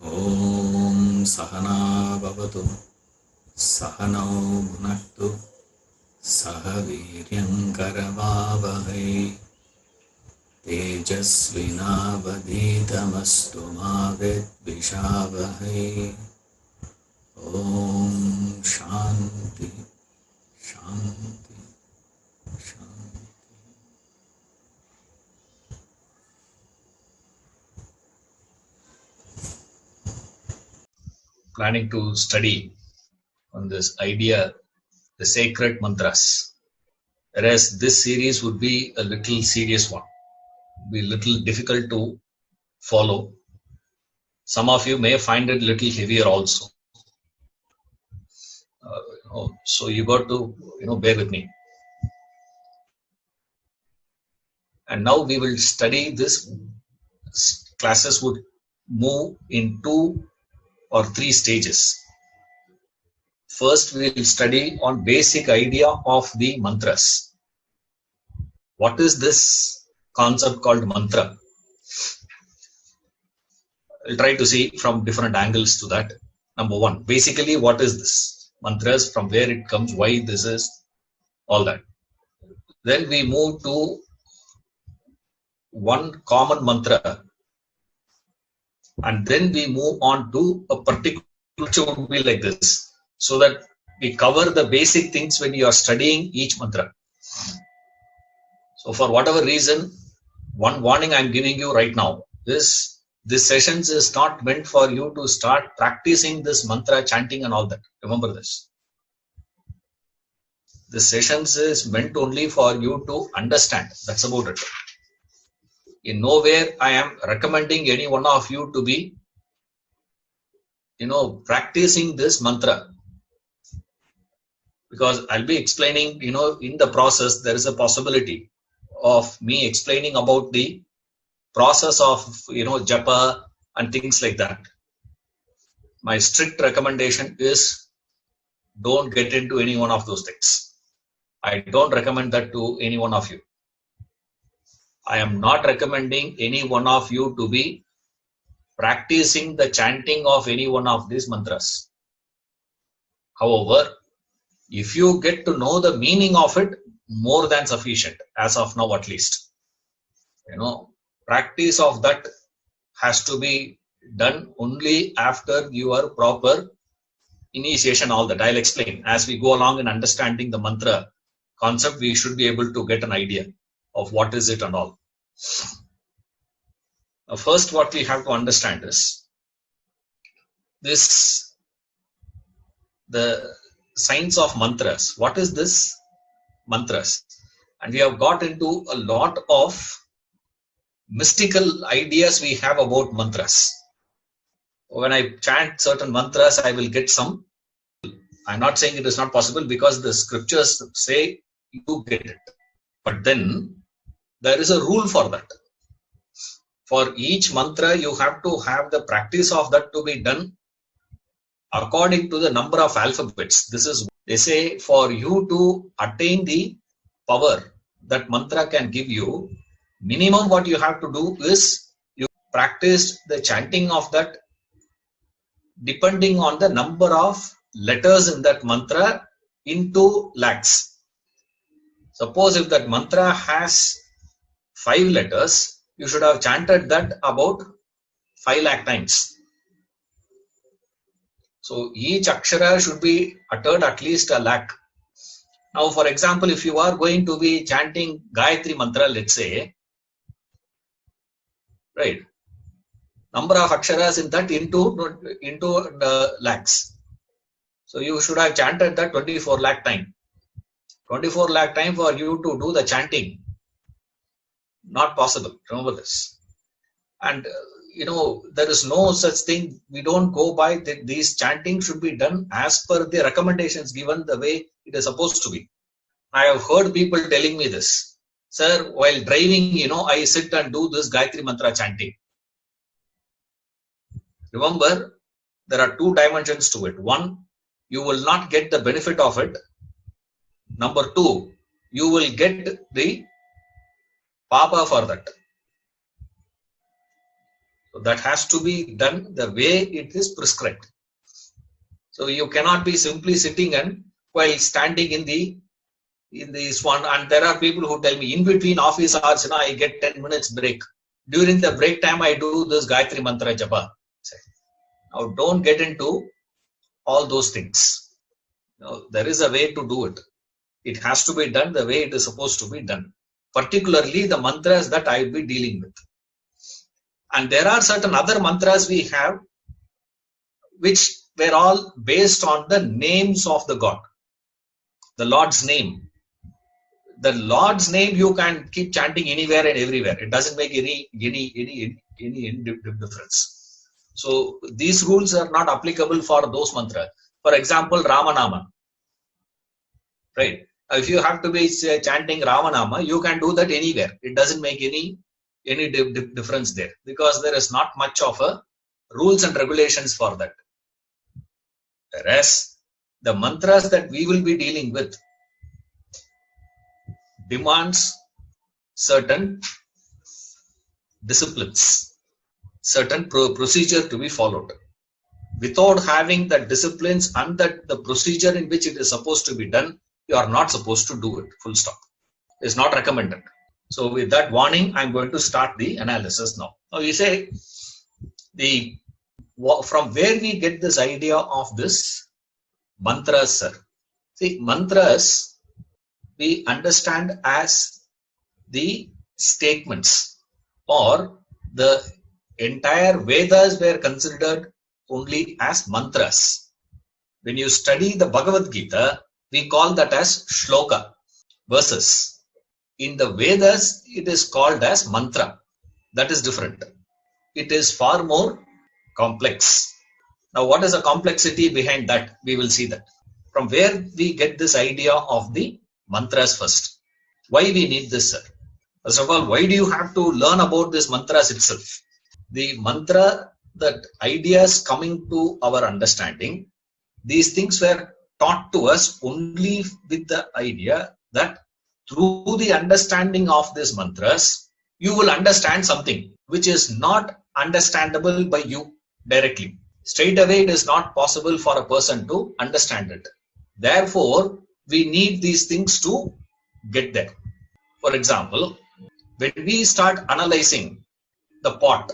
Om Sahana Bhavatu Sahanau Bhunaktu Sahaviryankaravavahai Tejasvinavadhitamastu ma vidvishavahai. Om Shanti Shanti Shanti. Planning to study on this idea, the sacred mantras. Whereas this series would be a little serious one, be a little difficult to follow. Some of you may find it a little heavier also. So you got to bear with me. And now we will study this. Classes would move in 2 or 3 stages. First, we will study on basic idea of the mantras. What is this concept called mantra? I'll try to see from different angles to that. Number one, basically, what is this? Mantras, from where it comes, why this is, all that. Then we move to one common mantra, and then we move on to a particular, which would be like this, so that we cover the basic things when you are studying each mantra. So for whatever reason, one warning I'm giving you right now is this sessions is not meant for you to start practicing this mantra chanting and all that. Remember this. This sessions is meant only for you to understand. That's about it. In nowhere I am recommending any one of you to be practicing this mantra, because I'll be explaining, in the process there is a possibility of me explaining about the process of japa and things like that. My strict recommendation is don't get into any one of those things. I don't recommend that to any one of you. I am not recommending any one of you to be practicing the chanting of any one of these mantras. However, if you get to know the meaning of it, more than sufficient, as of now at least. Practice of that has to be done only after your proper initiation, all that. I'll explain. As we go along in understanding the mantra concept, we should be able to get an idea of what is it and all. First, what we have to understand is this, the science of mantras. What is this mantras? And we have got into a lot of mystical ideas we have about mantras. When I chant certain mantras, I will get some. I'm not saying it is not possible, because the scriptures say you get it. But then there is a rule for that. For each mantra, you have to have the practice of that to be done according to the number of alphabets. This is, they say, for you to attain the power that mantra can give you, minimum what you have to do is you practice the chanting of that depending on the number of letters in that mantra into lakhs. Suppose if that mantra has 5 letters, you should have chanted that about 5 lakh times. So each akshara should be uttered at least a lakh. Now, for example, if you are going to be chanting Gayatri mantra, let's say, right, number of aksharas in that into lakhs. So you should have chanted that 24 lakh time. 24 lakh time for you to do the chanting. Not possible. Remember this. And there is no such thing. We don't go by these chanting should be done as per the recommendations given the way it is supposed to be. I have heard people telling me this. Sir, while driving, I sit and do this Gayatri mantra chanting. Remember, there are 2 dimensions to it. One, you will not get the benefit of it. Number 2, you will get the papa for that. So that has to be done the way it is prescribed. So you cannot be simply sitting and while standing in this one, and there are people who tell me in between office hours, I get 10 minutes break. During the break time, I do this Gayatri Mantra Japa. Now don't get into all those things. Now, there is a way to do it. It has to be done the way it is supposed to be done. Particularly the mantras that I will be dealing with. And there are certain other mantras we have which were all based on the names of the God. The Lord's name. The Lord's name you can keep chanting anywhere and everywhere. It doesn't make any difference. So these rules are not applicable for those mantras. For example, Ramanama. Right? If you have to be chanting Ramanama, you can do that anywhere. It doesn't make any difference there, because there is not much of a rules and regulations for that. Whereas the mantras that we will be dealing with demands certain disciplines, certain procedure to be followed. Without having the disciplines and the procedure in which it is supposed to be done, you are not supposed to do it. Full stop. It's not recommended. So with that warning, I'm going to start the analysis now. Now you say from where we get this idea of this mantras, sir. See, mantras we understand as the statements, or the entire Vedas were considered only as mantras. When you study the Bhagavad Gita, we call that as shloka, verses. In the Vedas, it is called as mantra. That is different. It is far more complex. Now, what is the complexity behind that? We will see that. From where we get this idea of the mantras first. Why we need this, sir? First of all, why do you have to learn about this mantras itself? The mantra, that ideas coming to our understanding, these things were taught to us only with the idea that through the understanding of these mantras, you will understand something which is not understandable by you directly. Straight away, it is not possible for a person to understand it. Therefore, we need these things to get there. For example, when we start analyzing the pot,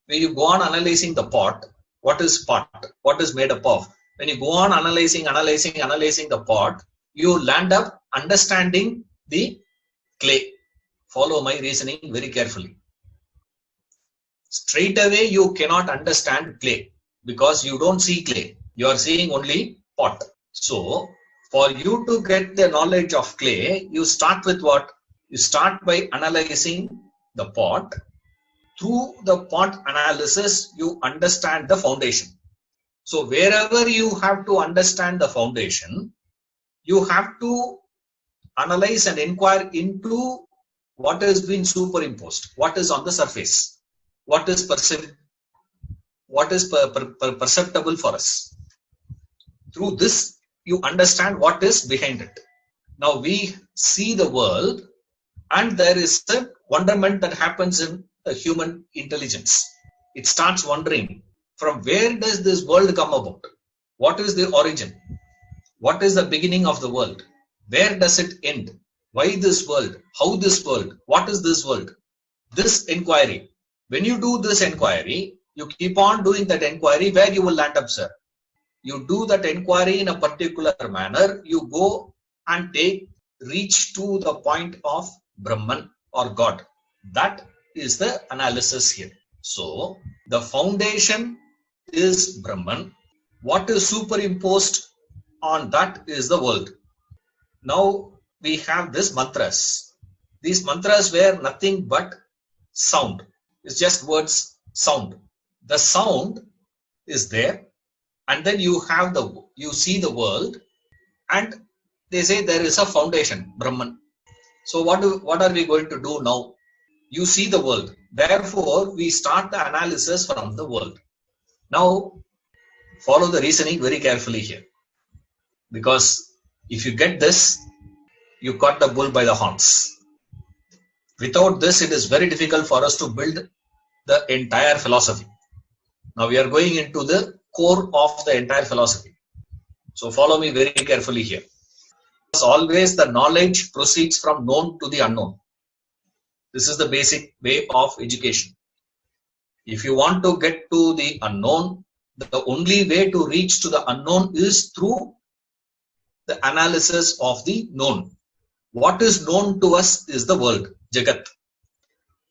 when you go on analyzing the pot, what is pot? What is made up of? When you go on analyzing the pot, you land up understanding the clay. Follow my reasoning very carefully. Straight away, you cannot understand clay because you don't see clay. You are seeing only pot. So, for you to get the knowledge of clay, you start with what? You start by analyzing the pot. Through the pot analysis, you understand the foundation. So, wherever you have to understand the foundation, you have to analyze and inquire into what has been superimposed, what is on the surface, what is perceptible for us. Through this, you understand what is behind it. Now we see the world, and there is a wonderment that happens in the human intelligence. It starts wondering, from where does this world come about? What is the origin? What is the beginning of the world? Where does it end? Why this world? How this world? What is this world? This inquiry. When you do this inquiry, you keep on doing that inquiry, where you will land up, sir. You do that inquiry in a particular manner, you go and reach to the point of Brahman or God. That is the analysis here. So, the foundation is Brahman. What is superimposed on that is the world. Now, we have these mantras. These mantras were nothing but sound. It's just words, sound. The sound is there, and then you see the world, and they say there is a foundation, Brahman. So what are we going to do now? You see the world. Therefore, we start the analysis from the world. Now, follow the reasoning very carefully here. Because if you get this, you caught the bull by the horns. Without this, it is very difficult for us to build the entire philosophy. Now we are going into the core of the entire philosophy. So follow me very carefully here. As always, the knowledge proceeds from known to the unknown. This is the basic way of education. If you want to get to the unknown, the only way to reach to the unknown is through the analysis of the known. What is known to us is the world, Jagat.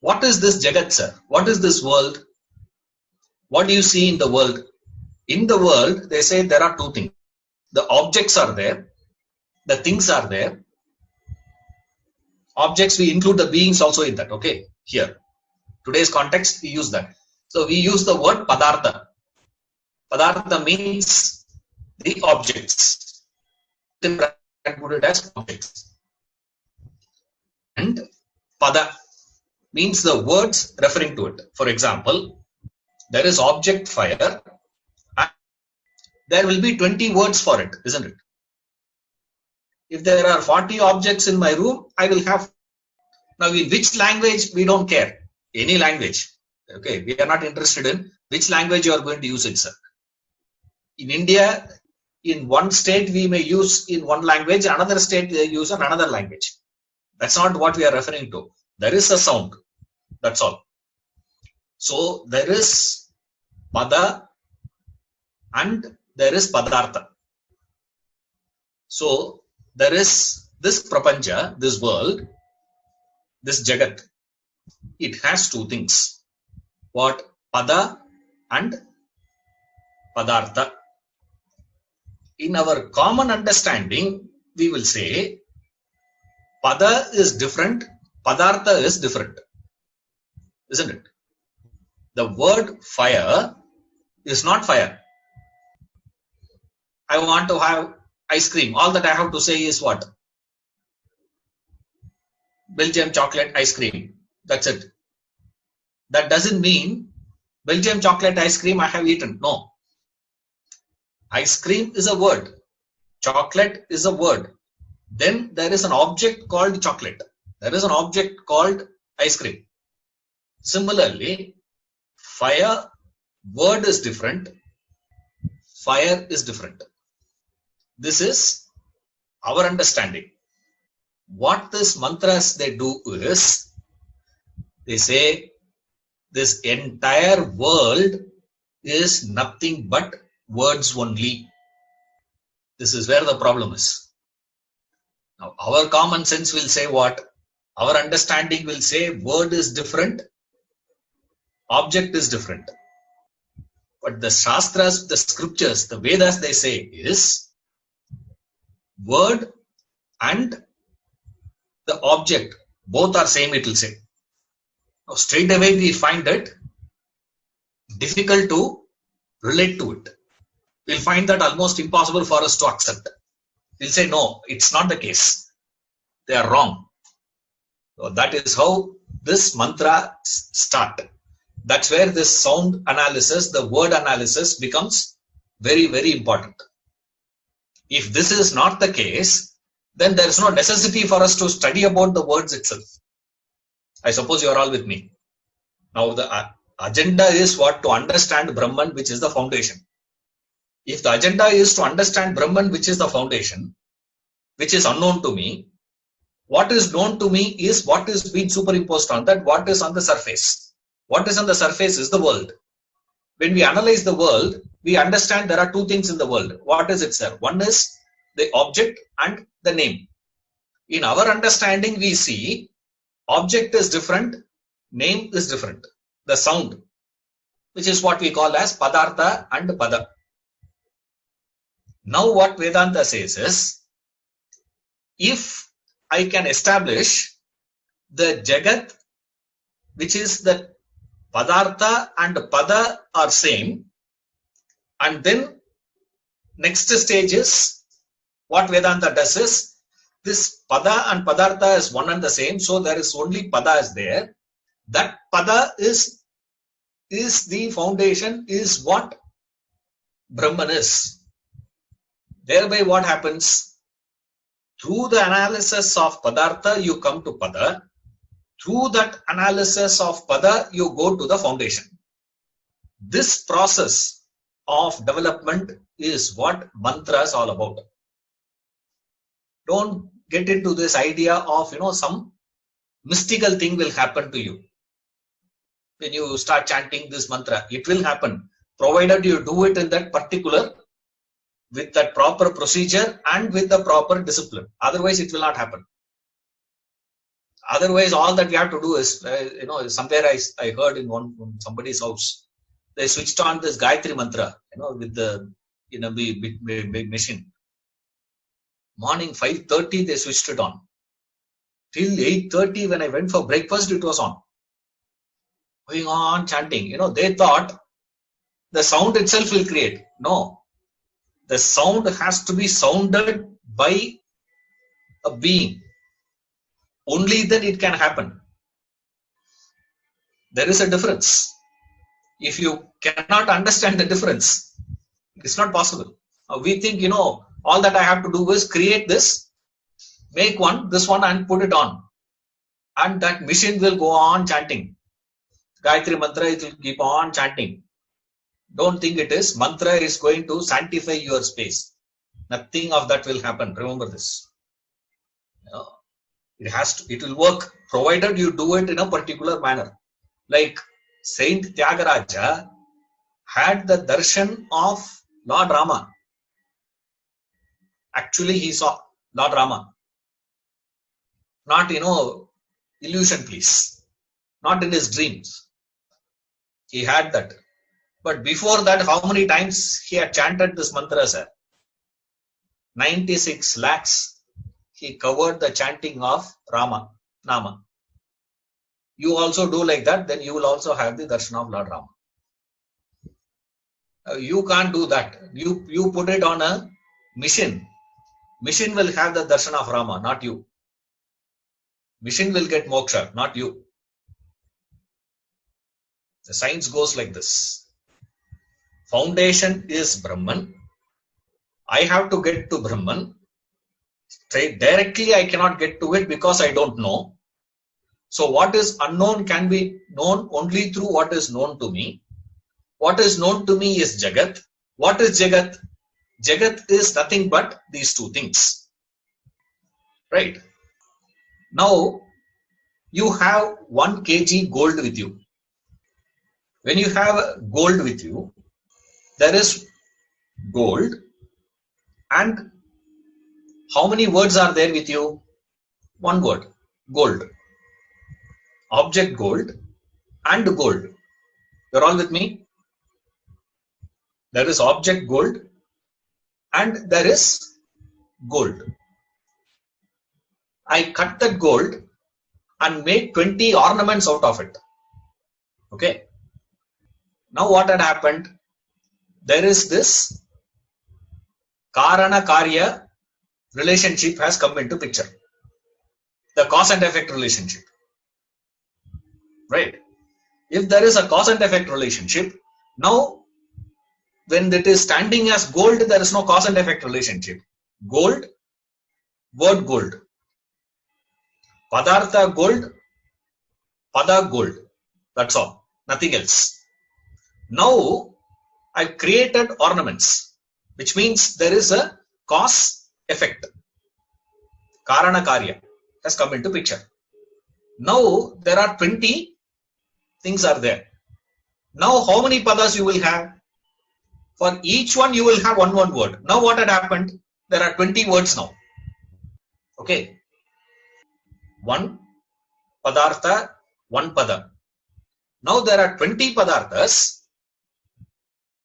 What is this Jagat, sir? What is this world? What do you see in the world? In the world, they say there are two things. The objects are there, the things are there. Objects, we include the beings also in that, okay? Here, today's context, we use that. So we use the word padartha. Padartha means the objects. Then I can put it as objects. And pada means the words referring to it. For example, there is object fire. There will be 20 words for it, isn't it? If there are 40 objects in my room, I will have. Now, in which language, we don't care. Any language. Okay, we are not interested in which language you are going to use it, sir. In India, in one state, we may use in one language, another state, they use another language. That's not what we are referring to. There is a sound. That's all. So, there is pada and there is padartha. So, there is this prapancha, this world, this jagat. It has two things. What? Pada and padartha. In our common understanding, we will say pada is different, padartha is different. Isn't it? The word fire is not fire. I want to have ice cream. All that I have to say is what? Belgium chocolate ice cream. That's it. That doesn't mean Belgium chocolate ice cream I have eaten. No. Ice cream is a word. Chocolate is a word. Then there is an object called chocolate. There is an object called ice cream. Similarly, fire, word is different. Fire is different. This is our understanding. What these mantras they do is, they say this entire world is nothing but words only. This is where the problem is. Now, our common sense will say what? Our understanding will say word is different, object is different. But the Shastras, the scriptures, the Vedas, they say is word and the object, both are same, it will say. Now, straight away we find it difficult to relate to it. We'll find that almost impossible for us to accept. We'll say, no, it's not the case. They are wrong. So that is how this mantra start. That's where this sound analysis, the word analysis becomes very, very important. If this is not the case, then there is no necessity for us to study about the words itself. I suppose you are all with me. Now the agenda is what? To understand Brahman, which is the foundation. If the agenda is to understand Brahman, which is the foundation, which is unknown to me, what is known to me is what is being superimposed on that, what is on the surface. What is on the surface is the world. When we analyze the world, we understand there are two things in the world. What is it, sir? One is the object and the name. In our understanding, we see object is different, name is different. The sound, which is what we call as padartha and pada. Now what Vedanta says is, if I can establish the jagat, which is the padartha and pada are same, and then next stage is, what Vedanta does is, this pada and padartha is one and the same, so there is only pada is there. That pada is the foundation, is what Brahman is. Thereby what happens? Through the analysis of padartha, you come to pada. Through that analysis of pada, you go to the foundation. This process of development is what mantra is all about. Don't get into this idea of some mystical thing will happen to you when you start chanting this mantra. It will happen, provided you do it in that particular, with that proper procedure and with the proper discipline. Otherwise it will not happen. Otherwise all that we have to do is somewhere I heard in somebody's house, they switched on this Gayatri mantra with the big machine. Morning 5:30 they switched it on. Till 8:30 when I went for breakfast, it was on. Going on chanting. They thought the sound itself will create. No. The sound has to be sounded by a being. Only then it can happen. There is a difference. If you cannot understand the difference, it's not possible. We think, all that I have to do is create this, make this one and put it on. And that machine will go on chanting. Gayatri mantra, it will keep on chanting. Don't think it is. Mantra is going to sanctify your space. Nothing of that will happen. Remember this. It will work provided you do it in a particular manner. Like Saint Tyagaraja had the darshan of Lord Rama. Actually, he saw Lord Rama. Not, illusion, please. Not in his dreams. He had that. But before that, how many times he had chanted this mantra, sir? 96 lakhs. He covered the chanting of Rama, Nama. You also do like that, then you will also have the darshan of Lord Rama. You can't do that. You put it on a mission. Mission will have the darshan of Rama, not you. Mission will get moksha, not you. The science goes like this. Foundation is Brahman. I have to get to Brahman. Straight directly I cannot get to it because I don't know. So what is unknown can be known only through what is known to me. What is known to me is Jagat. What is Jagat? Jagat is nothing but these two things. Right? Now, you have 1 kg gold with you. When you have gold with you, there is gold. And how many words are there with you? 1 word. Gold. Object gold and gold. You're all with me? There is object gold and there is gold. I cut that gold and make 20 ornaments out of it. Okay. Now what had happened? There is this Karana Karya relationship has come into picture. The cause and effect relationship. Right? If there is a cause and effect relationship, now when it is standing as gold, there is no cause and effect relationship. Gold, word gold. Padartha gold, pada gold. That's all. Nothing else. Now I've created ornaments, which means there is a cause effect. Karana Karya has come into picture. Now there are 20 things are there. Now how many padas you will have? For each one you will have one word. Now what had happened? There are 20 words now. Okay. 1 padartha, 1 pada. Now there are 20 padarthas.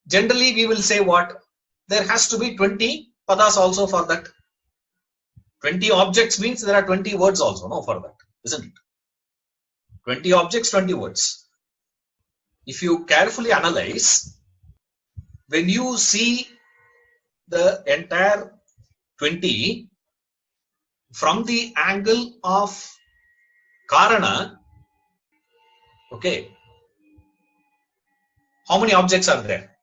Generally we will say what? There has to be 20 padas also for that. 20 objects means there are 20 words also, no, for that, isn't it? 20 objects, 20 words. If you carefully analyze, when you see the entire 20 from the angle of Karana, okay, how many objects are there?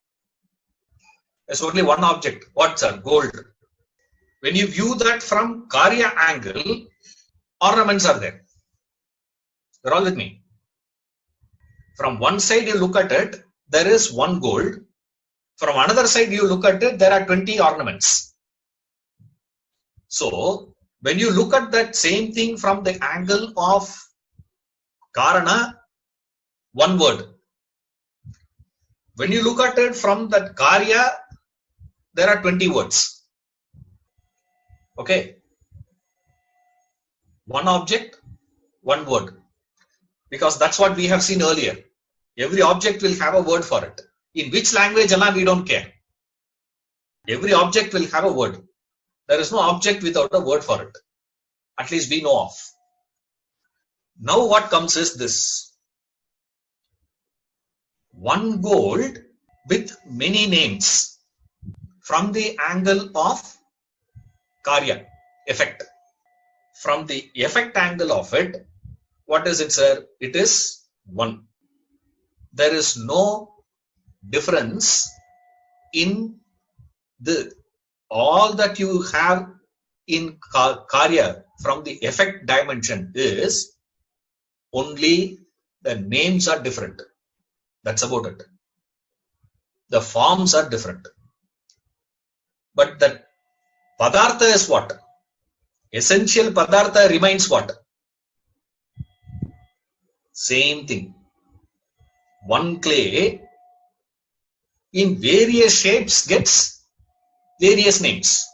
There's only one object. What, sir? Gold. When you view that from Karya angle, ornaments are there. You're all with me. From one side you look at it, there is one gold. From another side you look at it, there are 20 ornaments. So when you look at that same thing from the angle of Karana, one word. When you look at it from that Karya, there are 20 words. Okay. One object, one word. Because that's what we have seen earlier. Every object will have a word for it. In which language, we don't care. Every object will have a word. There is no object without a word for it. At least we know of. Now what comes is this. One gold with many names from the angle of Karya, effect. From the effect angle of it, what is it, sir? It is one. There is no difference in the all that you have in Karya from the effect dimension is only the names are different. That's about it. The forms are different. But the Padartha is what? Essential Padartha remains what? Same thing. One clay in various shapes gets various names.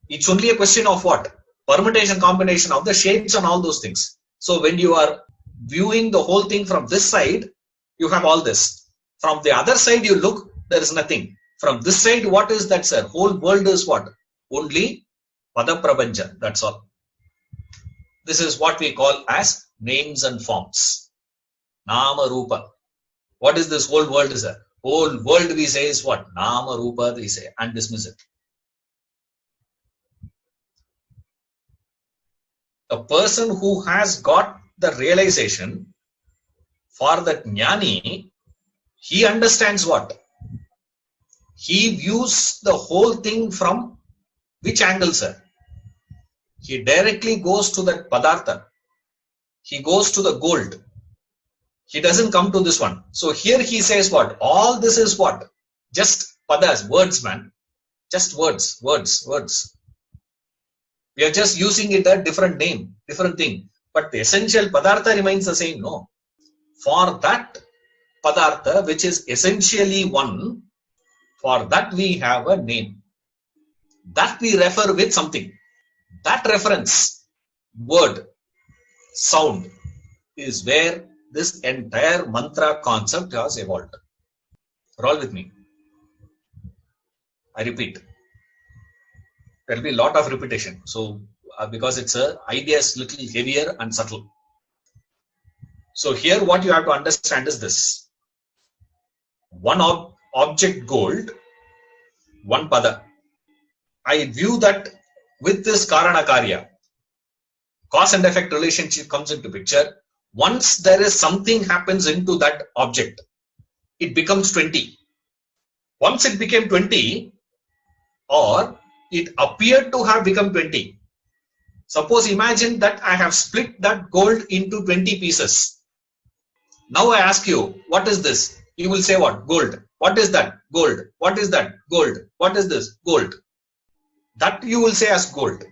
It's only a question of what? Permutation, combination of the shapes and all those things. So when you are viewing the whole thing from this side, you have all this. From the other side you look, there is nothing. From this side, what is that, sir? Whole world is what? Only Pada Prabanja. That's all. This is what we call as names and forms. Nama Rupa. What is this whole world, sir? Whole world we say is what? Nama Rupa we say and dismiss it. A person who has got the realization for that Jnani, he understands what? He views the whole thing from which angle, sir? He directly goes to that Padartha. He goes to the gold. He doesn't come to this one. So here he says what? All this is what? Just padas, words, man. Just words, words, words. We are just using it a different name, different thing. But the essential Padartha remains the same, no? For that Padartha, which is essentially one, for that we have a name. That we refer with something. That reference, word, sound, is where this entire mantra concept has evolved. You're all with me. I repeat. There will be a lot of repetition. So, because it's a idea is little heavier and subtle. So here what you have to understand is this. One object gold, one pada. I view that with this Karana Karya, cause and effect relationship comes into picture. Once there is something happens into that object, it becomes 20. Once it became 20, or it appeared to have become 20. Suppose imagine that I have split that gold into 20 pieces. Now I ask you, what is this? You will say what? Gold. What is that? Gold. What is that? Gold. What is this? Gold. That you will say as gold.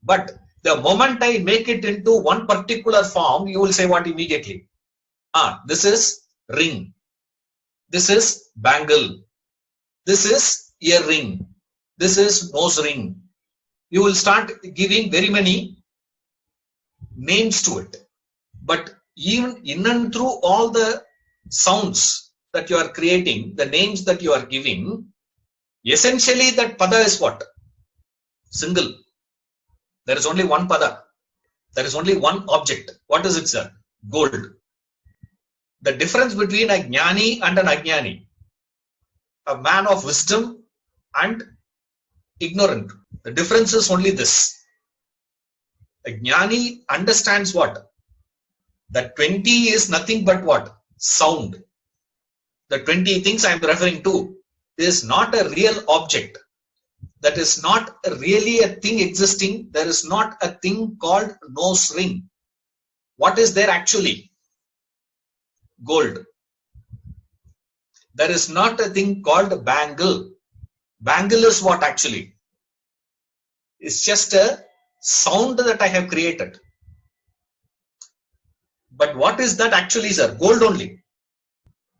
But the moment I make it into one particular form, you will say what immediately? This is ring. This is bangle. This is earring. This is nose ring. You will start giving very many names to it. But even in and through all the sounds that you are creating, the names that you are giving, essentially that pada is what? Single. There is only one pada. There is only one object. What is it, sir? Gold. The difference between a jnani and an ajnani, a man of wisdom and ignorant, the difference is only this. A jnani understands what? That 20 is nothing but what? Sound. The 20 things I am referring to is not a real object. That is not really a thing existing. There is not a thing called nose ring. What is there actually? Gold. There is not a thing called bangle. Bangle is what actually? It's just a sound that I have created. But what is that actually, sir? Gold only.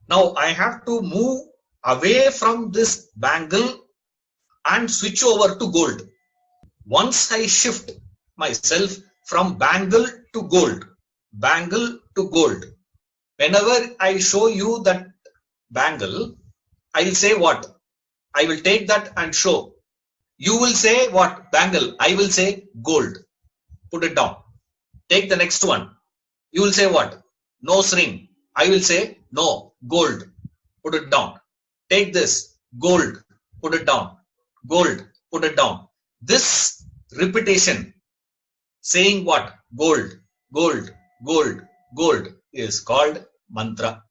Now I have to move away from this bangle and switch over to gold. Once I shift myself from bangle to gold, whenever I show you that bangle, I will say what? I will take that and show. You will say what? Bangle. I will say gold. Put it down. Take the next one. You will say what? Nose ring. I will say no. Gold. Put it down. Take this. Gold. Put it down. Gold. Put it down. This repetition, saying what? Gold, gold, gold, gold, is called mantra.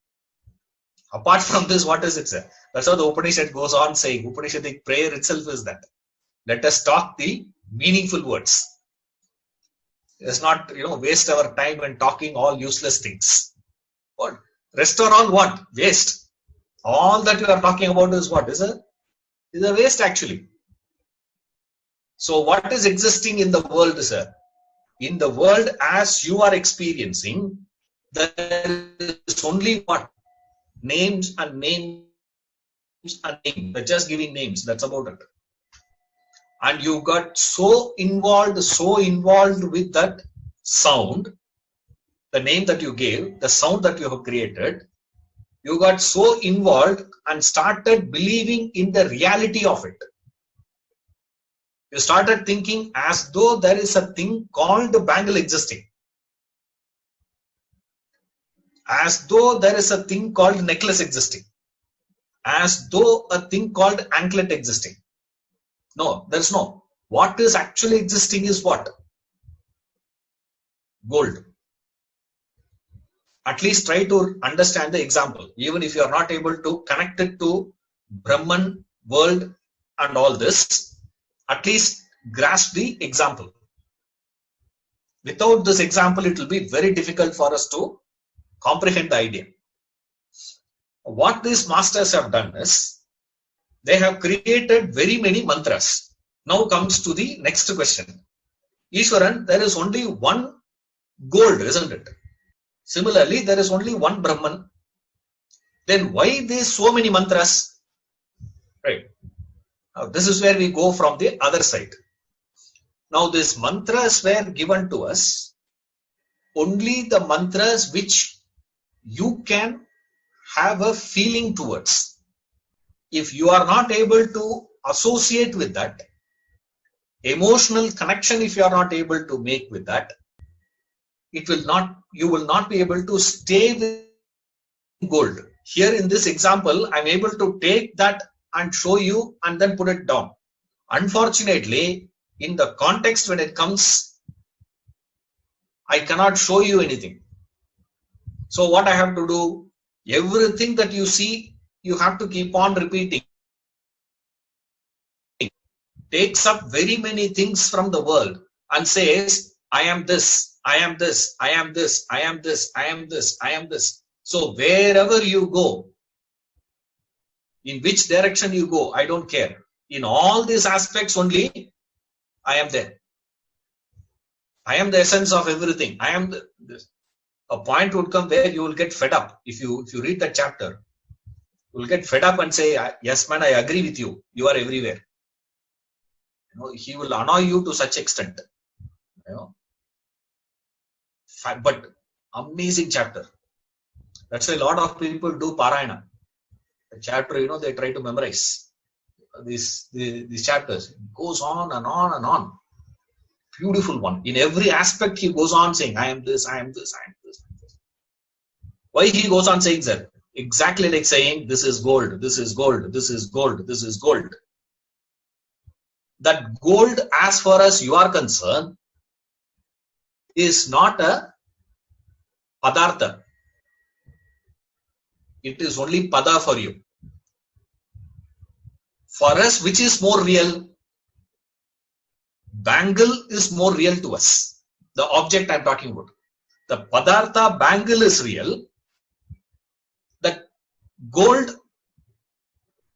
Apart from this, what is it, sir? That's how the Upanishad goes on saying. Upanishadic prayer itself is that. Let us talk the meaningful words. Let's not, waste our time and talking all useless things. What? Rest or all what? Waste. All that you are talking about is what? Is a waste actually. So what is existing in the world, sir? In the world as you are experiencing, there is only what? Names and names and names. They're just giving names. That's about it. And you got so involved with that sound, the name that you gave, the sound that you have created, you got so involved and started believing in the reality of it. You started thinking as though there is a thing called bangle existing. As though there is a thing called necklace existing. As though a thing called anklet existing. No, there's no. What is actually existing is what? Gold. At least try to understand the example. Even if you are not able to connect it to Brahman, world and all this, at least grasp the example. Without this example, it will be very difficult for us to comprehend the idea. What these masters have done is, they have created very many mantras. Now comes to the next question. Ishwaran, there is only one gold, isn't it? Similarly, there is only one Brahman. Then why there so many mantras? Right. Now this is where we go from the other side. Now these mantras were given to us, only the mantras which you can have a feeling towards. If you are not able to associate with that, emotional connection if you are not able to make with that, you will not be able to stay with gold. Here in this example, I'm able to take that and show you and then put it down. Unfortunately, in the context when it comes, I cannot show you anything. So what I have to do, everything that you see, you have to keep on repeating. Takes up very many things from the world and says, I am this, I am this, I am this, I am this, I am this, I am this. So wherever you go, in which direction you go, I don't care. In all these aspects only, I am there. I am the essence of everything. I am a point would come where you will get fed up. If you read that chapter, you will get fed up and say, yes man, I agree with you. You are everywhere. He will annoy you to such extent. But amazing chapter. That's why a lot of people do Parayana. The chapter, they try to memorize these chapters. It goes on and on and on. Beautiful one. In every aspect, he goes on saying, I am this, I am this, I am this. Why he goes on saying that? Exactly like saying, this is gold, this is gold, this is gold, this is gold. That gold, as far as you are concerned, is not a padartha. It is only pada for you. For us, which is more real? Bangle is more real to us. The object I'm talking about. The Padartha bangle is real. The gold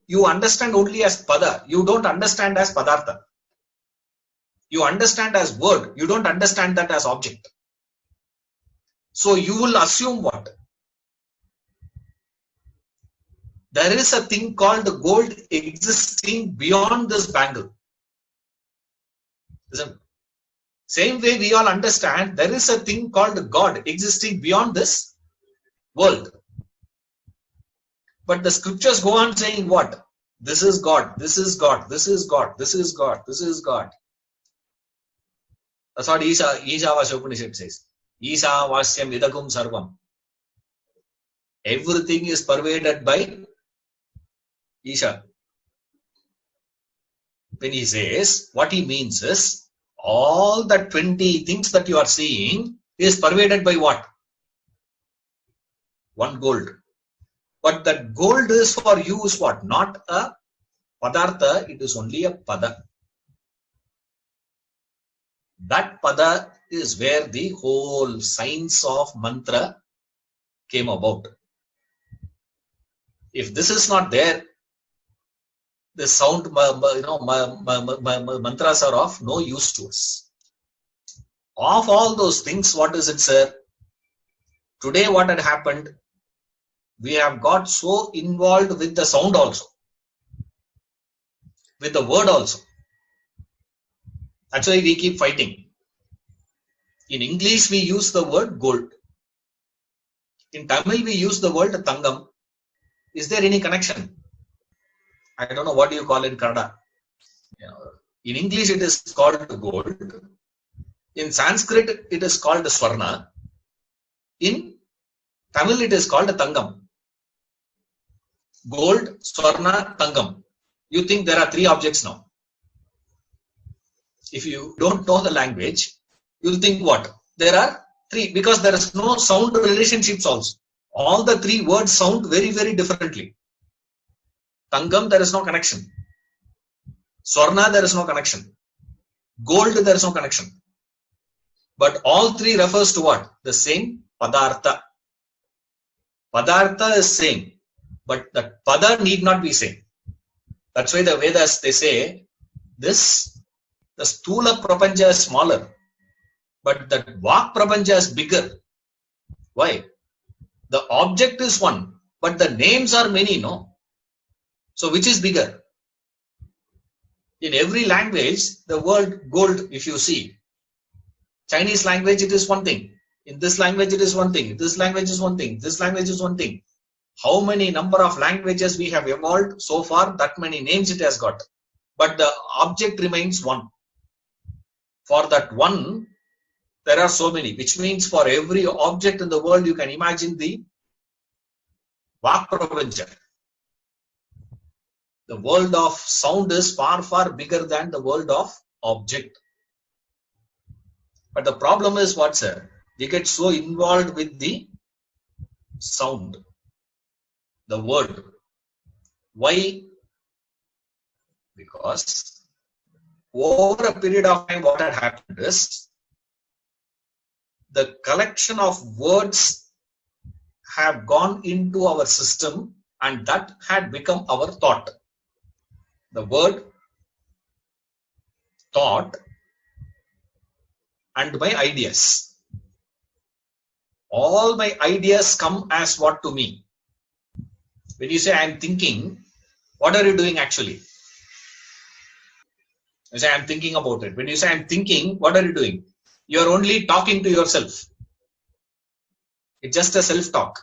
you understand only as Pada. You don't understand as Padartha. You understand as word. You don't understand that as object. So you will assume what? There is a thing called gold existing beyond this bangle. Isn't it? Same way we all understand there is a thing called God existing beyond this world. But the scriptures go on saying what? This is God, this is God, this is God, this is God, this is God. That's what Ishavasya Upanishad says. Ishavasyam idagum sarvam. Everything is pervaded by Isha. When he says, what he means is, all the 20 things that you are seeing is pervaded by what? One gold. But that gold is for you is what? Not a Padartha, it is only a Pada. That Pada is where the whole science of mantra came about. If this is not there, the sound, mantras are of no use to us. Of all those things, what is it, sir? Today, what had happened? We have got so involved with the sound also, with the word also. That's why we keep fighting. In English, we use the word gold. In Tamil, we use the word tangam. Is there any connection? I don't know what you call in Kannada. In English, it is called gold. In Sanskrit, it is called swarna. In Tamil, it is called tangam. Gold, swarna, tangam. You think there are three objects now. If you don't know the language, you'll think what? There are three, because there is no sound relationships also. All the three words sound very, very differently. Tangam, there is no connection. Swarna, there is no connection. Gold, there is no connection. But all three refers to what? The same Padartha. Padartha is same, but the Pada need not be same. That's why the Vedas, they say, the Stula Prapancha is smaller, but the Vak Prapancha is bigger. Why? The object is one, but the names are many, no? So which is bigger? In every language, the word gold, if you see, Chinese language, it is one thing. In this language, it is one thing. This language is one thing. This language is one thing. How many number of languages we have evolved so far, that many names it has got. But the object remains one. For that one, there are so many, which means for every object in the world, you can imagine the Vak Prapancha. The world of sound is far, far bigger than the world of object. But the problem is what, sir? We get so involved with the sound, the word. Why? Because over a period of time, what had happened is the collection of words have gone into our system, and that had become our thought. The word, thought, and my ideas. All my ideas come as what to me? When you say I am thinking, what are you doing actually? You say I am thinking about it. When you say I am thinking, what are you doing? You are only talking to yourself. It's just a self-talk.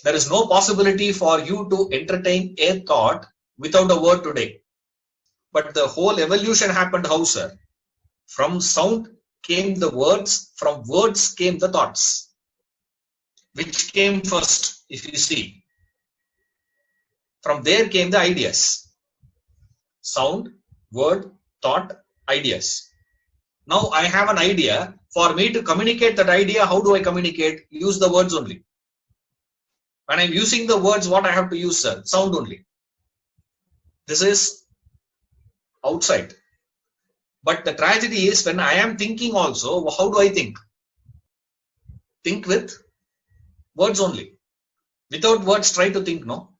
There is no possibility for you to entertain a thought without a word today. But the whole evolution happened how, sir? From sound came the words, from words came the thoughts. Which came first, if you see? From there came the ideas. Sound, word, thought, ideas. Now I have an idea. For me to communicate that idea, how do I communicate? Use the words only. When I'm using the words, what I have to use, sir? Sound only. This is outside. But the tragedy is when I am thinking also, how do I think? think with words only. Without words, try to think, no?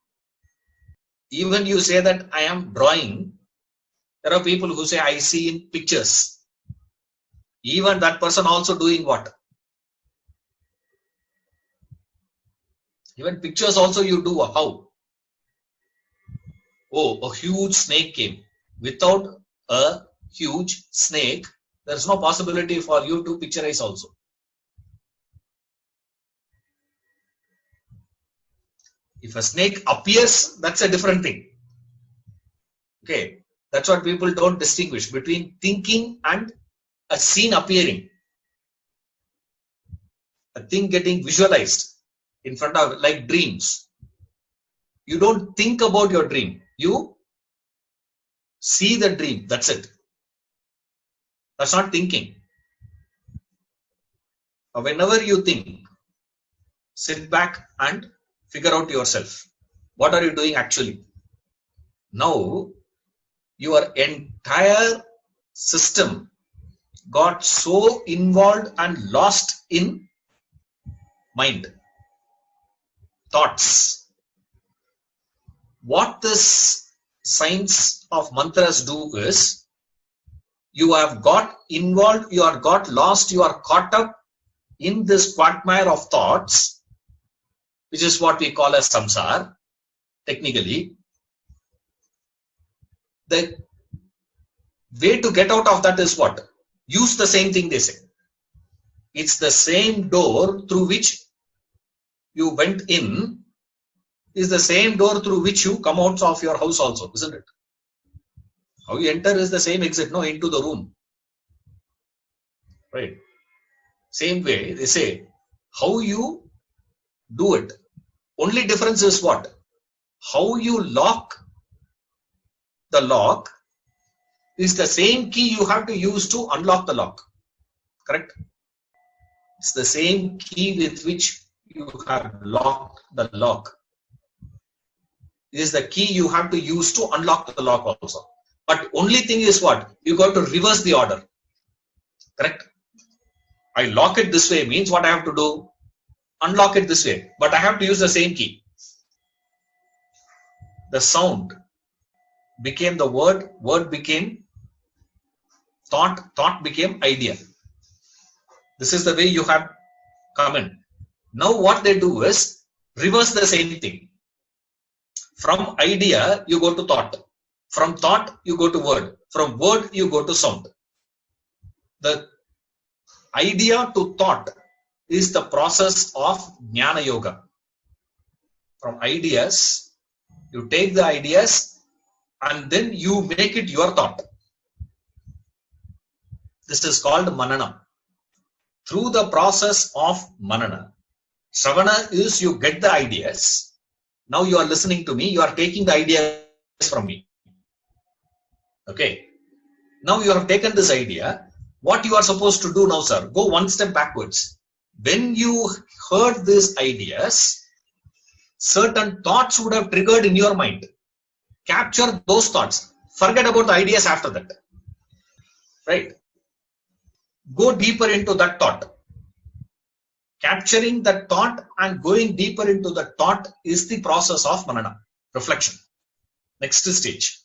Even you say that I am drawing, there are people who say I see in pictures. Even that person also doing what? Even pictures also you do how? Oh, a huge snake came. Without a huge snake, there's no possibility for you to picturize also. If a snake appears, that's a different thing. Okay, that's what people don't distinguish between thinking and a scene appearing. A thing getting visualized in front of, like dreams. You don't think about your dream. You see the dream. That's it. That's not thinking. Whenever you think, sit back and figure out yourself. What are you doing actually? Now, your entire system got so involved and lost in mind, thoughts. What this science of mantras do is, you have got involved, you are got lost, you are caught up in this quagmire of thoughts, which is what we call as samsara, technically. The way to get out of that is what? Use the same thing they say. It's the same door through which you went in, is the same door through which you come out of your house also, isn't it? How you enter is the same exit, no, into the room. Right? Same way, they say, how you do it. Only difference is what? How you lock the lock is the same key you have to use to unlock the lock. Correct? It's the same key with which you have locked the lock. It is the key you have to use to unlock the lock also. But only thing is what? You got to reverse the order. Correct? I lock it this way means what I have to do? Unlock it this way. But I have to use the same key. The sound became the word, word became thought, thought became idea. This is the way you have come in. Now what they do is reverse the same thing. From idea, you go to thought. From thought, you go to word. From word, you go to sound. The idea to thought is the process of Jnana Yoga. From ideas, you take the ideas and then you make it your thought. This is called Manana. Through the process of Manana, Shravana is you get the ideas. Now you are listening to me, you are taking the ideas from me. Okay. Now you have taken this idea. What you are supposed to do now, sir? Go one step backwards. When you heard these ideas, certain thoughts would have triggered in your mind. Capture those thoughts. Forget about the ideas after that. Right? Go deeper into that thought. Capturing that thought and going deeper into the thought is the process of manana, reflection. Next stage.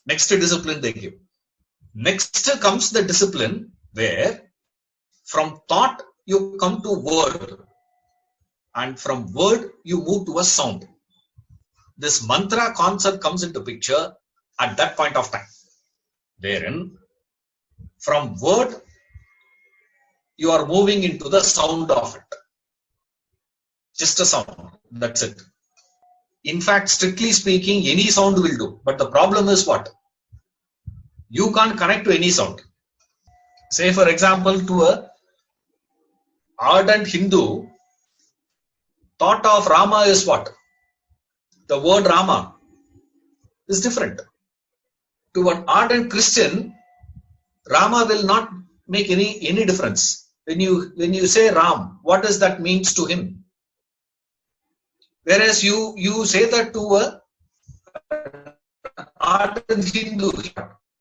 Next discipline they give. Next comes the discipline where from thought you come to word, and from word you move to a sound. This mantra concept comes into picture at that point of time, wherein from word you are moving into the sound of it. Just a sound, that's it. In fact, strictly speaking, any sound will do. But the problem is what? You can't connect to any sound. Say for example, to a ardent Hindu, thought of Rama is what? The word Rama is different. To an ardent Christian, Rama will not make any difference. When you say Ram, what does that means to him? Whereas you say that to a ardent Hindu,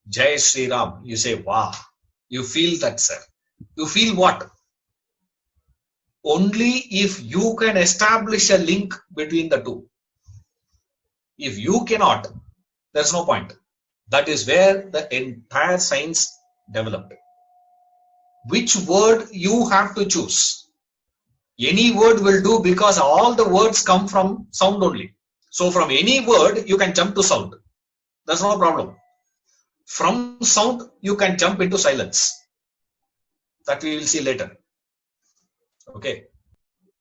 Jai Sri Ram, you say, wow, you feel that, sir. You feel what? only if you can establish a link between the two. If you cannot, there's no point. That is where the entire science developed. Which word you have to choose? Any word will do, because all the words come from sound only. So from any word you can jump to sound. That's no problem. From sound you can jump into silence. That we will see later. Okay.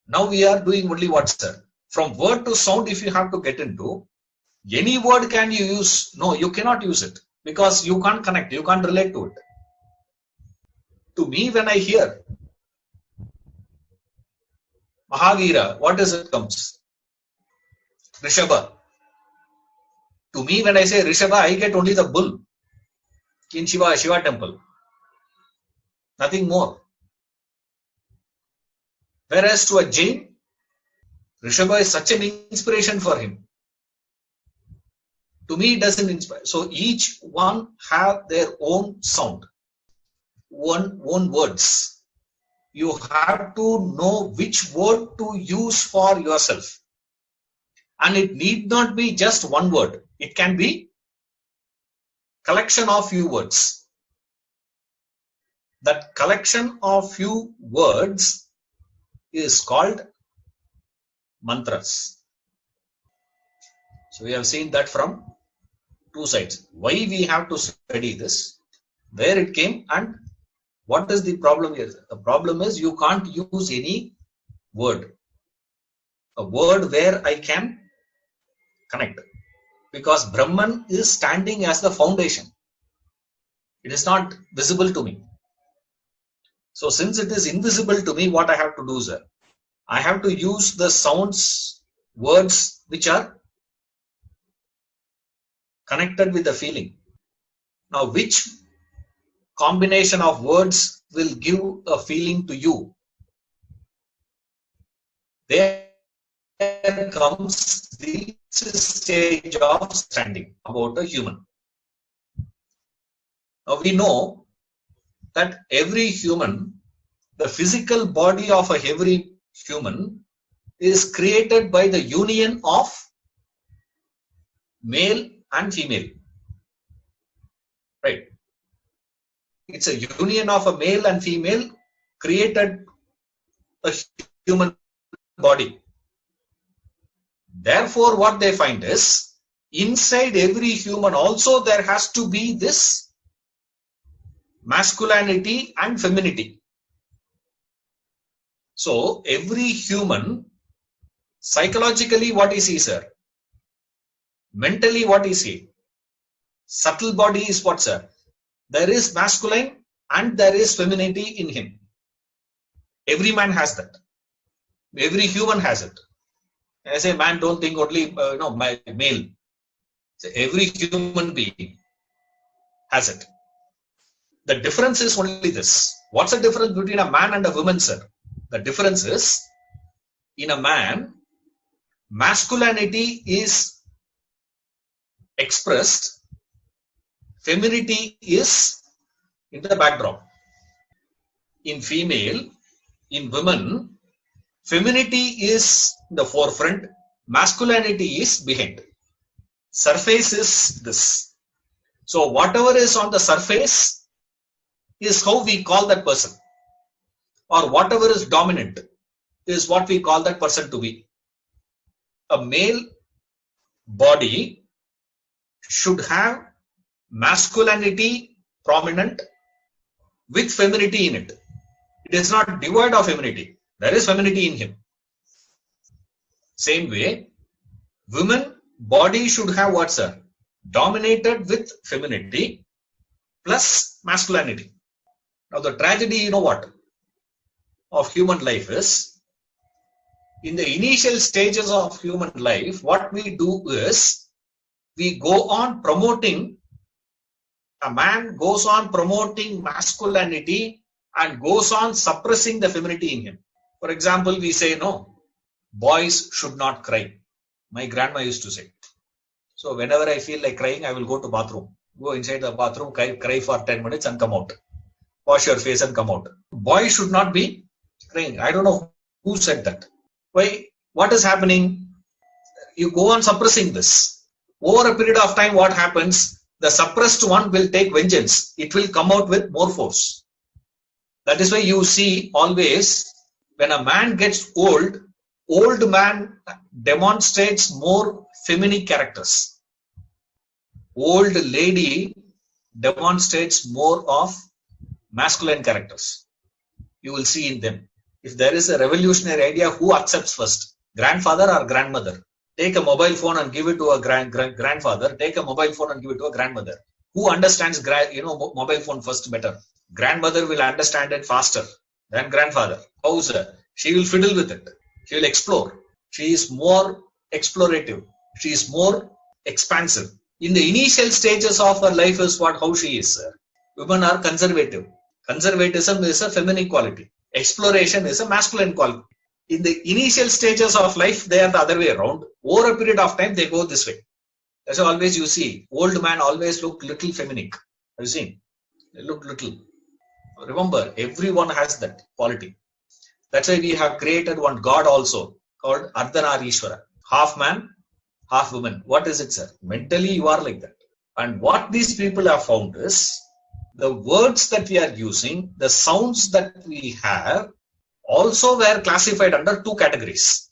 Now we are doing only what, sir? From word to sound, if you have to get into, any word can you use? No, you cannot use it, because you can't connect, you can't relate to it. To me, when I hear Mahavira, what is it comes? Rishabha. To me, when I say Rishabha, I get only the bull in Shiva temple. Nothing more. Whereas to a Jain, Rishabha is such an inspiration for him. To me, it doesn't inspire. So each one have their own sound, own words. You have to know which word to use for yourself. And it need not be just one word. It can be collection of few words. That collection of few words is called mantras. So we have seen that from two sides. Why we have to study this, where it came, and what is the problem here? The problem is you can't use any word. A word where I can connect. Because Brahman is standing as the foundation. It is not visible to me. So since it is invisible to me, what I have to do, sir? I have to use the sounds, words which are connected with the feeling. Now, which combination of words will give a feeling to you? There comes the stage of standing about a human. Now, we know that every human, the physical body of every human is created by the union of male and female. Right? It's a union of a male and female created a human body. Therefore, what they find is, inside every human also there has to be this masculinity and femininity. So every human, psychologically, what is he, sir? Mentally, what is he? Subtle body is what, sir? There is masculine and there is femininity in him. Every man has that. Every human has it. I say man, don't think only male. So every human being has it. The difference is only this. What's the difference between a man and a woman, sir? The difference is, in a man, masculinity is expressed, femininity is in the backdrop. In female, in women, femininity is in the forefront, masculinity is behind. Surface is this. So whatever is on the surface is how we call that person, or whatever is dominant is what we call that person to be. A male body should have masculinity prominent with femininity in it. It is not devoid of femininity. There is femininity in him. Same way, women body should have what, sir? Dominated with femininity plus masculinity. Now the tragedy, you know what, of human life is, in the initial stages of human life, what we do is, we go on promoting, a man goes on promoting masculinity and goes on suppressing the femininity in him. For example, we say, no, boys should not cry. My grandma used to say. So whenever I feel like crying, I will go to bathroom. Go inside the bathroom, cry for 10 minutes and come out. Wash your face and come out. Boys should not be crying. I don't know Who said that? Why? What is happening? You go on suppressing this. Over a period of time, what happens? The suppressed one will take vengeance. It will come out with more force. That is why you see always when a man gets old man demonstrates more feminine characters. Old lady demonstrates more of masculine characters. You will see in them. If there is a revolutionary idea, who accepts first? Grandfather or grandmother? Take a mobile phone and give it to a grandfather. Take a mobile phone and give it to a grandmother. Who understands mobile phone first better? Grandmother will understand it faster than grandfather. How's she will fiddle with it. She will explore. She is more explorative. She is more expansive. In the initial stages of her life is how she is. Women are conservative. Conservatism is a feminine quality. Exploration is a masculine quality. In the initial stages of life, they are the other way around. Over a period of time, they go this way. That's why always you see, old man always look little feminine. Have you seen? They look little. Remember, everyone has that quality. That's why we have created one god also called Ardhanarishwara. Half man, half woman. What is it, sir? Mentally, you are like that. And what these people have found is the words that we are using, the sounds that we have, also were classified under two categories.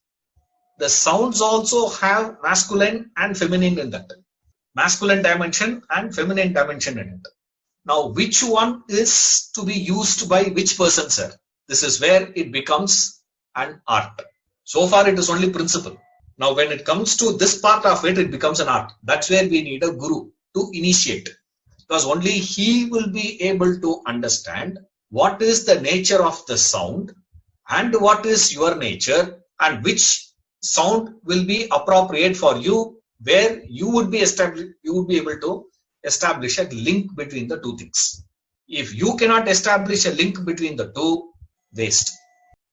The sounds also have masculine and feminine in that. Masculine dimension and feminine dimension in it. Now, which one is to be used by which person, sir? This is where it becomes an art. So far, it is only principle. Now, when it comes to this part of it, it becomes an art. That's where we need a guru to initiate. Because only he will be able to understand what is the nature of the sound and what is your nature and which sound will be appropriate for you, where you would be able to establish a link between the two things. If you cannot establish a link between the two, waste.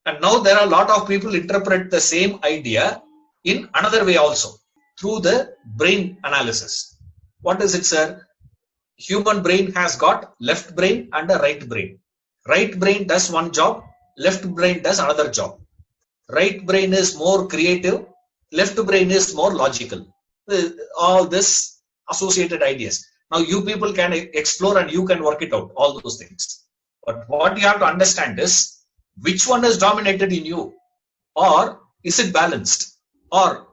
And now there are a lot of people interpret the same idea in another way also, through the brain analysis. What is it, sir? Human brain has got left brain and a right brain. Right brain does one job, left brain does another job. Right brain is more creative, left brain is more logical. All this associated ideas. Now you people can explore and you can work it out, all those things. But what you have to understand is which one is dominated in you, or is it balanced? Or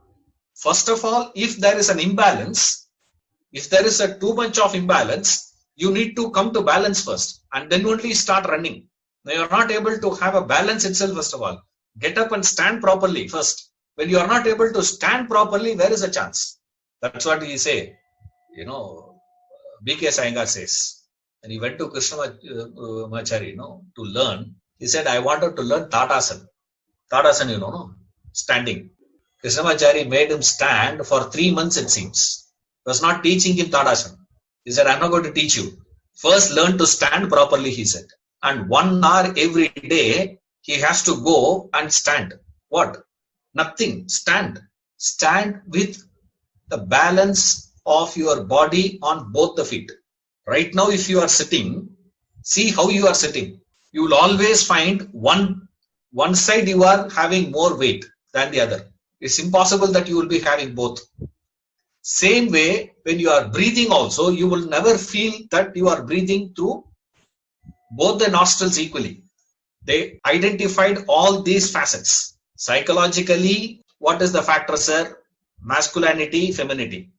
first of all, if there is an imbalance, if there is a too much of imbalance, you need to come to balance first and then only start running. Now you are not able to have a balance itself. First of all, get up and stand properly first. When you are not able to stand properly, where is a chance? That's what we say. B.K. Sayengar says, and he went to Krishnamachari, to learn. He said, I wanted to learn Tadasana. Tadasana, no? Standing. Krishnamachari made him stand for 3 months, it seems. He was not teaching him Tadasana. He said, I'm not going to teach you. First learn to stand properly, he said. And 1 hour every day, he has to go and stand. What? Nothing. Stand. Stand with the balance of your body on both the feet. Right now, if you are sitting, see how you are sitting. You will always find one side you are having more weight than the other. It's impossible that you will be having both. Same way, when you are breathing also, you will never feel that you are breathing through both the nostrils equally. They identified all these facets. Psychologically, what is the factor, sir? Masculinity, femininity.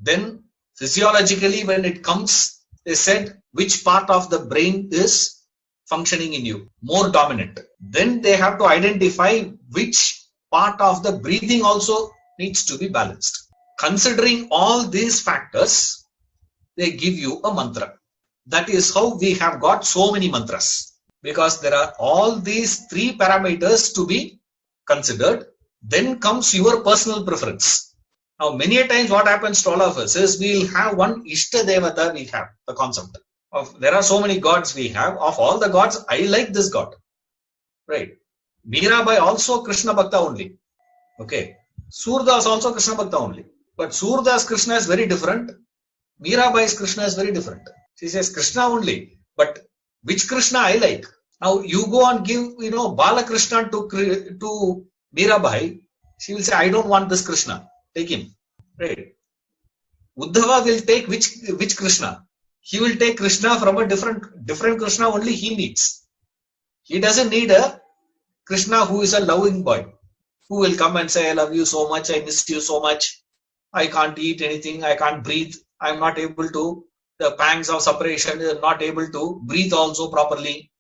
Then physiologically, when it comes, they said which part of the brain is functioning in you, more dominant. Then they have to identify which part of the breathing also needs to be balanced. Considering all these factors, they give you a mantra. That is how we have got so many mantras, because there are all these 3 parameters to be considered. Then comes your personal preference. Now, many a times what happens to all of us is we'll have one Ishta Devata, we have the concept of there are so many gods we have. Of all the gods, I like this god. Right. Mirabai also Krishna Bhakta only. Okay. Surdas also Krishna Bhakta only. But Surdas Krishna is very different. Mirabai's Krishna is very different. She says Krishna only. But which Krishna I like? Now you go and give, Balakrishna to Mirabai, she will say, I don't want this Krishna, take him. Right? Uddhava will take which Krishna? He will take Krishna from a different Krishna only he needs. He doesn't need a Krishna who is a loving boy, who will come and say, I love you so much, I miss you so much, I can't eat anything, I can't breathe, I'm not able to, the pangs of separation, I'm not able to breathe also properly.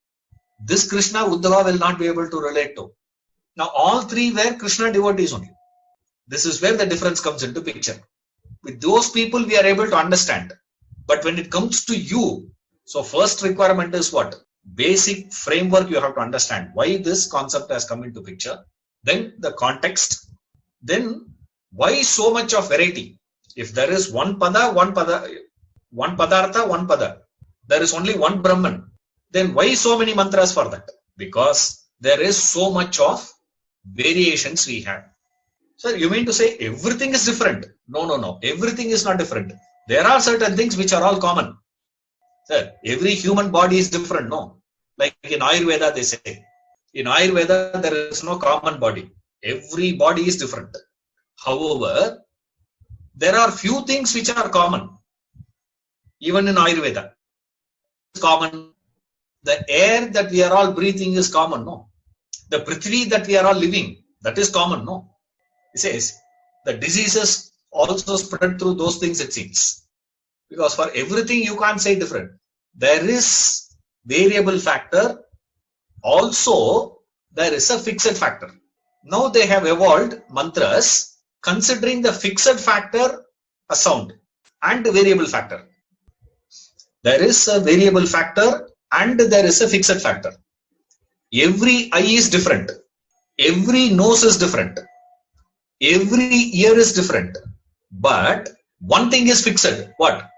This Krishna Uddhava will not be able to relate to. Now all three were Krishna devotees only. This is where the difference comes into picture. With those people we are able to understand. But when it comes to you, so first requirement is what? Basic framework you have to understand. Why this concept has come into picture. Then the context. Then why so much of variety? If there is one padartha, one pada. There is only one Brahman. Then why so many mantras for that? Because there is so much of variations we have. So you mean to say everything is different? No. Everything is not different. There are certain things which are all common. Sir, every human body is different, no? Like in Ayurveda they say. In Ayurveda there is no common body. Every body is different. However, there are few things which are common. Even in Ayurveda. It's common. The air that we are all breathing is common, no? The Prithvi that we are all living, that is common, no? It says the diseases also spread through those things, it seems. Because for everything you can't say different. There is variable factor. Also, there is a fixed factor. Now they have evolved mantras considering the fixed factor, a sound, and variable factor. There is a variable factor and there is a fixed factor. Every eye is different. Every nose is different. Every ear is different. But one thing is fixed. What?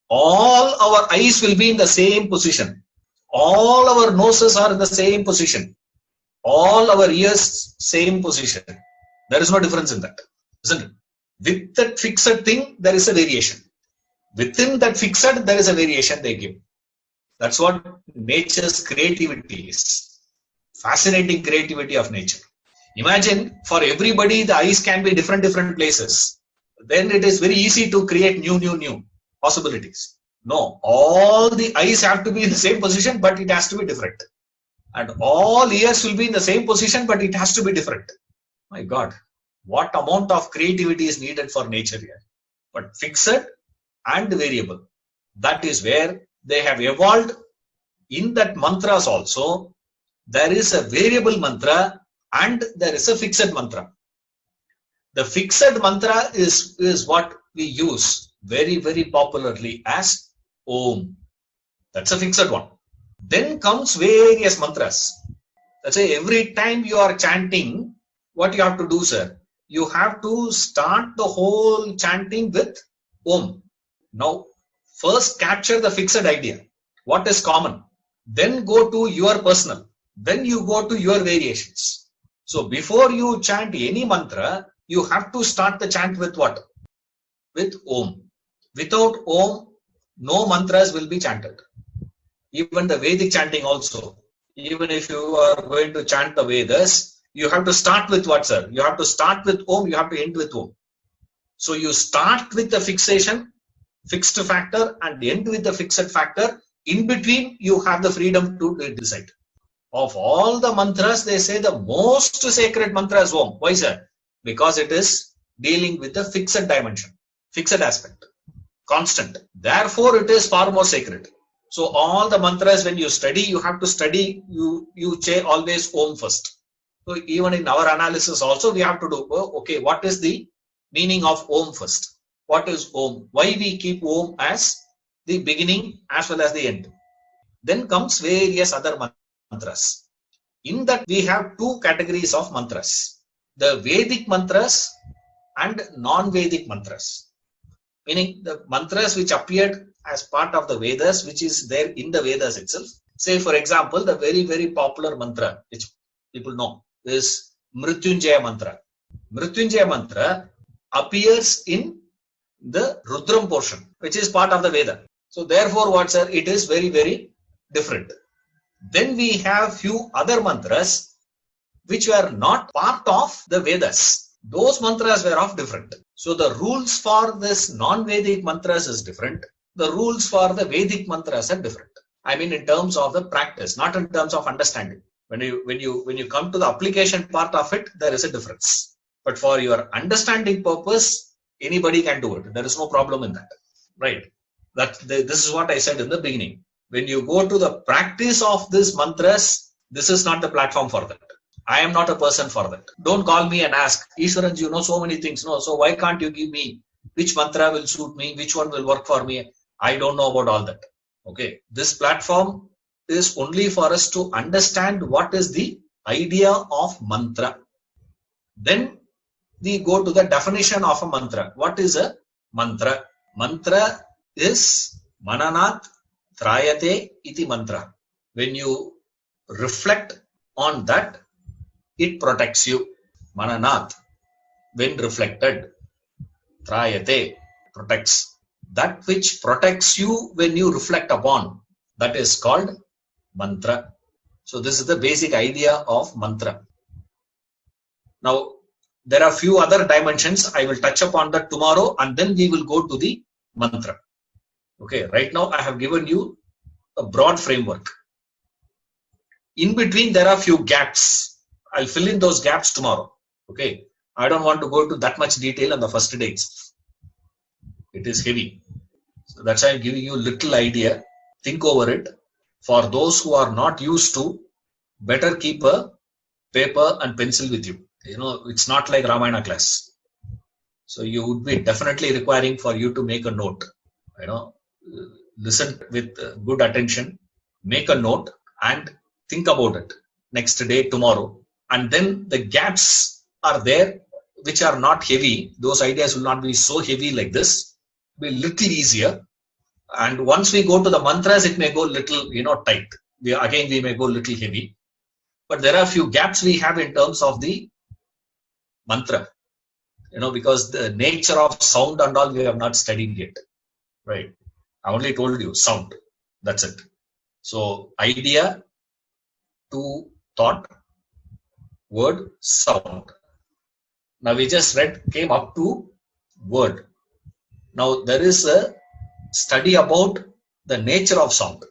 All our eyes will be in the same position. All our noses are in the same position. All our ears, same position. There is no difference in that, isn't it? With that fixed thing, there is a variation. Within that fixed, there is a variation they give. That's what nature's creativity is. Fascinating creativity of nature. Imagine for everybody the eyes can be different places. Then it is very easy to create new possibilities. No, all the eyes have to be in the same position, but it has to be different. And all ears will be in the same position, but it has to be different. My God, what amount of creativity is needed for nature here. But fixed and variable. That is where they have evolved. In that mantras also, there is a variable mantra and there is a fixed mantra. The fixed mantra is what we use very popularly as Om. That's a fixed one. Then comes various mantras. Let's say every time you are chanting, what you have to do, sir? You have to start the whole chanting with Om. Now, first capture the fixed idea. What is common? Then go to your personal. Then you go to your variations. So before you chant any mantra, you have to start the chant with what? With Om. Without Om, no mantras will be chanted. Even the Vedic chanting also. Even if you are going to chant the Vedas, you have to start with what, sir? You have to start with Om, you have to end with Om. So you start with the fixation, fixed factor, and end with the fixed factor. In between, you have the freedom to decide. Of all the mantras, they say the most sacred mantra is Om. Why, sir? Because it is dealing with the fixed dimension, fixed aspect, constant. Therefore, it is far more sacred. So all the mantras, when you study, you have to study, you say always Om first. So even in our analysis also, we have to do, okay, what is the meaning of Om first? What is Om? Why we keep Om as the beginning as well as the end? Then comes various other mantras. In that we have two categories of mantras. The Vedic mantras and non-Vedic mantras. Meaning the mantras which appeared as part of the Vedas, which is there in the Vedas itself. Say for example, the very popular mantra, which people know, is Mrityunjaya mantra. Mrityunjaya mantra appears in the Rudram portion, which is part of the Veda. So therefore what, sir? It is very different. Then we have few other mantras which were not part of the Vedas. Those mantras were of different. So the rules for this non-Vedic mantras is different. The rules for the Vedic mantras are different. I mean, in terms of the practice, not in terms of understanding. When you come to the application part of it, there is a difference. But for your understanding purpose, anybody can do it. There is no problem in that, right? This is what I said in the beginning. When you go to the practice of these mantras, this is not the platform for that. I am not a person for that. Don't call me and ask, Ishwaran, you know so many things. No, so why can't you give me which mantra will suit me, which one will work for me? I don't know about all that. Okay, this platform is only for us to understand what is the idea of mantra. Then we go to the definition of a mantra. What is a mantra? Mantra is mananat trayate iti mantra. When you reflect on that, it protects you. Mananat, when reflected, trayate, protects. That which protects you when you reflect upon, that is called mantra. So this is the basic idea of mantra. Now, there are few other dimensions. I will touch upon that tomorrow, and then we will go to the mantra. Okay, right now I have given you a broad framework. In between, there are few gaps. I'll fill in those gaps tomorrow. Okay, I don't want to go to that much detail on the first day itself. It is heavy. So that's why I'm giving you a little idea. Think over it. For those who are not used to, better keep a paper and pencil with you. You know, it's not like Ramayana class. So you would be definitely requiring for you to make a note. You know, listen with good attention, make a note and think about it next day, tomorrow. And then the gaps are there which are not heavy. Those ideas will not be so heavy like this. Be little easier. And once we go to the mantras, it may go little, tight. We may go little heavy. But there are a few gaps we have in terms of the mantra, because the nature of sound and all we have not studied yet, right? I only told you sound, that's it. So idea to thought, word, sound. Now we just came up to word. Now there is a study about the nature of sound,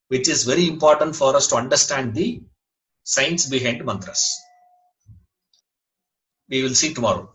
which is very important for us to understand the science behind mantras. We will see tomorrow.